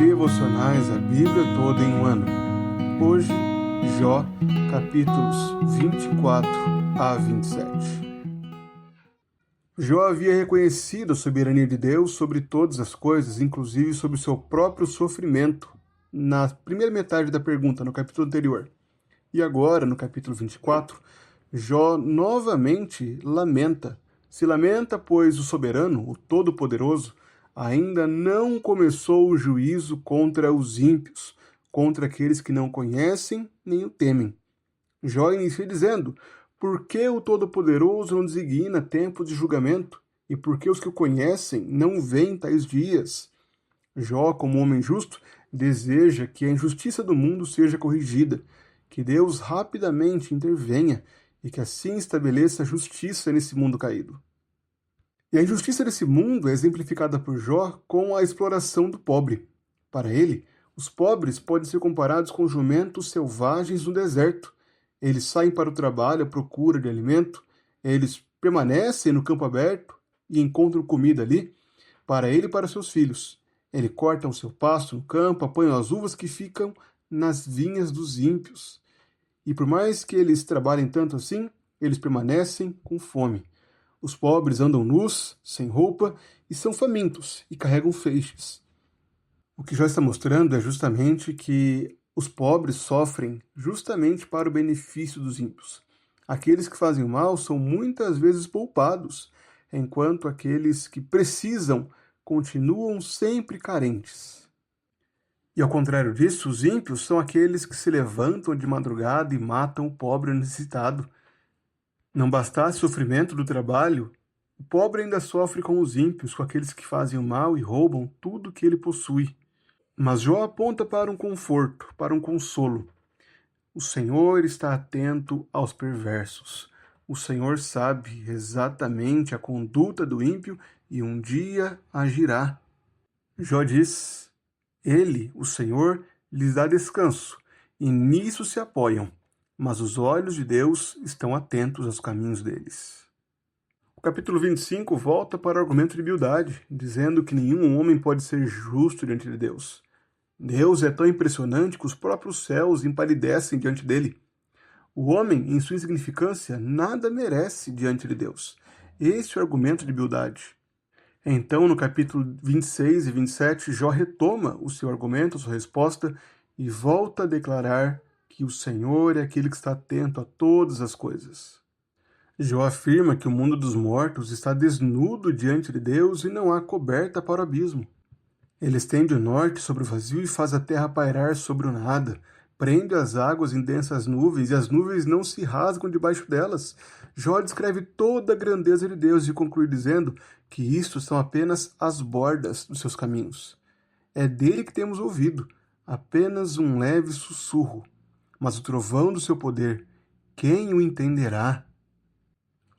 Devocionais A Bíblia Toda em um Ano. Hoje, Jó, capítulos 24 a 27. Jó havia reconhecido a soberania de Deus sobre todas as coisas, inclusive sobre o seu próprio sofrimento, na primeira metade da pergunta, no capítulo anterior. E agora, no capítulo 24, Jó novamente lamenta. Se lamenta, pois o soberano, o todo-poderoso, ainda não começou o juízo contra os ímpios, contra aqueles que não conhecem nem o temem. Jó inicia dizendo: por que o Todo-Poderoso não designa tempo de julgamento? E por que os que o conhecem não veem tais dias? Jó, como homem justo, deseja que a injustiça do mundo seja corrigida, que Deus rapidamente intervenha e que assim estabeleça justiça nesse mundo caído. E a injustiça desse mundo é exemplificada por Jó com a exploração do pobre. Para ele, os pobres podem ser comparados com jumentos selvagens no deserto. Eles saem para o trabalho à procura de alimento, eles permanecem no campo aberto e encontram comida ali, para ele e para seus filhos. Eles cortam o seu pasto no campo, apanham as uvas que ficam nas vinhas dos ímpios. E por mais que eles trabalhem tanto assim, eles permanecem com fome. Os pobres andam nus, sem roupa, e são famintos, e carregam feixes. O que Jó está mostrando é justamente que os pobres sofrem justamente para o benefício dos ímpios. Aqueles que fazem o mal são muitas vezes poupados, enquanto aqueles que precisam continuam sempre carentes. E ao contrário disso, os ímpios são aqueles que se levantam de madrugada e matam o pobre necessitado. Não bastasse o sofrimento do trabalho, o pobre ainda sofre com os ímpios, com aqueles que fazem o mal e roubam tudo que ele possui. Mas Jó aponta para um conforto, para um consolo. O Senhor está atento aos perversos. O Senhor sabe exatamente a conduta do ímpio e um dia agirá. Jó diz: Ele, o Senhor, lhes dá descanso, e nisso se apoiam. Mas os olhos de Deus estão atentos aos caminhos deles. O capítulo 25 volta para o argumento de Bildade, dizendo que nenhum homem pode ser justo diante de Deus. Deus é tão impressionante que os próprios céus empalidecem diante dele. O homem, em sua insignificância, nada merece diante de Deus. Esse é o argumento de Bildade. Então, no capítulo 26 e 27, Jó retoma o seu argumento, a sua resposta, e volta a declarar que o Senhor é aquele que está atento a todas as coisas. Jó afirma que o mundo dos mortos está desnudo diante de Deus e não há coberta para o abismo. Ele estende o norte sobre o vazio e faz a terra pairar sobre o nada. Prende as águas em densas nuvens e as nuvens não se rasgam debaixo delas. Jó descreve toda a grandeza de Deus e conclui dizendo que isto são apenas as bordas dos seus caminhos. É dele que temos ouvido, apenas um leve sussurro. Mas o trovão do seu poder, quem o entenderá?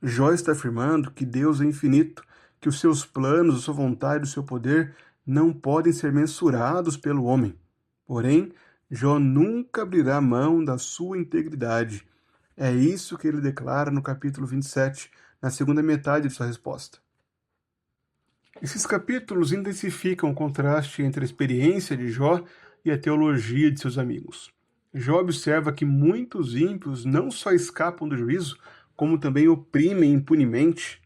Jó está afirmando que Deus é infinito, que os seus planos, a sua vontade e o seu poder não podem ser mensurados pelo homem. Porém, Jó nunca abrirá mão da sua integridade. É isso que ele declara no capítulo 27, na segunda metade de sua resposta. Esses capítulos intensificam o contraste entre a experiência de Jó e a teologia de seus amigos. Jó observa que muitos ímpios não só escapam do juízo, como também oprimem impunemente.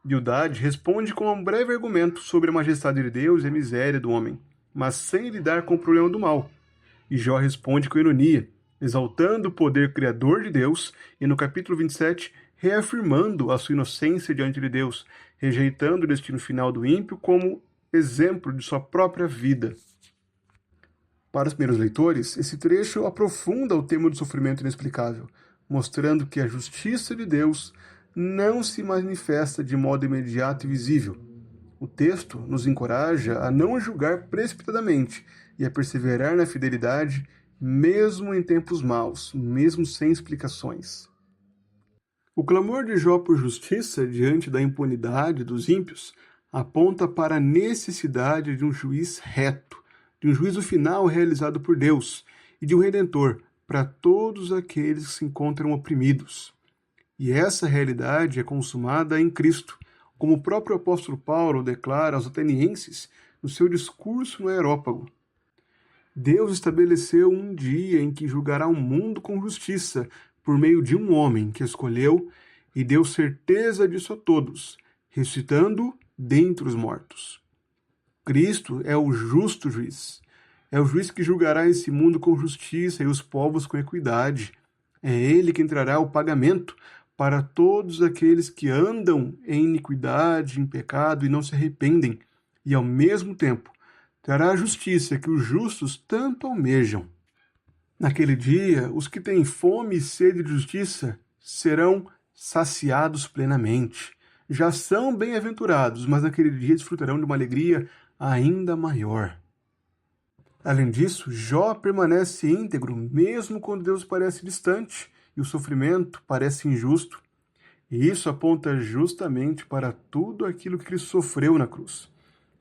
Bildade responde com um breve argumento sobre a majestade de Deus e a miséria do homem, mas sem lidar com o problema do mal. E Jó responde com ironia, exaltando o poder criador de Deus e no capítulo 27, reafirmando a sua inocência diante de Deus, rejeitando o destino final do ímpio como exemplo de sua própria vida. Para os primeiros leitores, esse trecho aprofunda o tema do sofrimento inexplicável, mostrando que a justiça de Deus não se manifesta de modo imediato e visível. O texto nos encoraja a não julgar precipitadamente e a perseverar na fidelidade, mesmo em tempos maus, mesmo sem explicações. O clamor de Jó por justiça diante da impunidade dos ímpios aponta para a necessidade de um juiz reto, de um juízo final realizado por Deus e de um redentor para todos aqueles que se encontram oprimidos. E essa realidade é consumada em Cristo, como o próprio apóstolo Paulo declara aos atenienses no seu discurso no Areópago. Deus estabeleceu um dia em que julgará o mundo com justiça por meio de um homem que escolheu e deu certeza disso a todos, ressuscitando dentre os mortos. Cristo é o justo juiz. É o juiz que julgará esse mundo com justiça e os povos com equidade. É ele que trará o pagamento para todos aqueles que andam em iniquidade, em pecado e não se arrependem, e ao mesmo tempo trará a justiça que os justos tanto almejam. Naquele dia, os que têm fome e sede de justiça serão saciados plenamente. Já são bem-aventurados, mas naquele dia desfrutarão de uma alegria ainda maior. Além disso, Jó permanece íntegro, mesmo quando Deus parece distante e o sofrimento parece injusto. E isso aponta justamente para tudo aquilo que Cristo sofreu na cruz.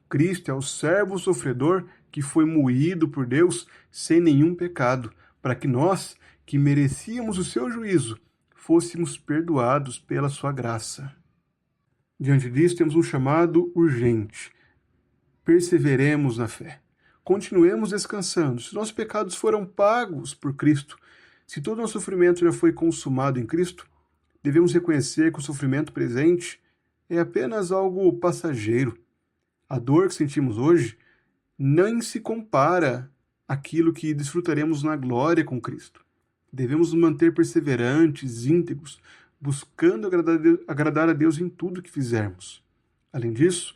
Cristo é o servo sofredor que foi moído por Deus sem nenhum pecado, para que nós, que merecíamos o seu juízo, fôssemos perdoados pela sua graça. Diante disso, temos um chamado urgente. Perseveremos na fé. Continuemos descansando. Se nossos pecados foram pagos por Cristo, se todo o nosso sofrimento já foi consumado em Cristo, devemos reconhecer que o sofrimento presente é apenas algo passageiro. A dor que sentimos hoje nem se compara àquilo que desfrutaremos na glória com Cristo. Devemos nos manter perseverantes, íntegros, buscando agradar a Deus em tudo que fizermos. Além disso,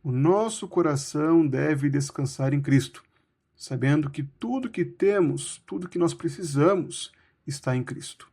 o nosso coração deve descansar em Cristo, sabendo que tudo que temos, tudo que nós precisamos, está em Cristo.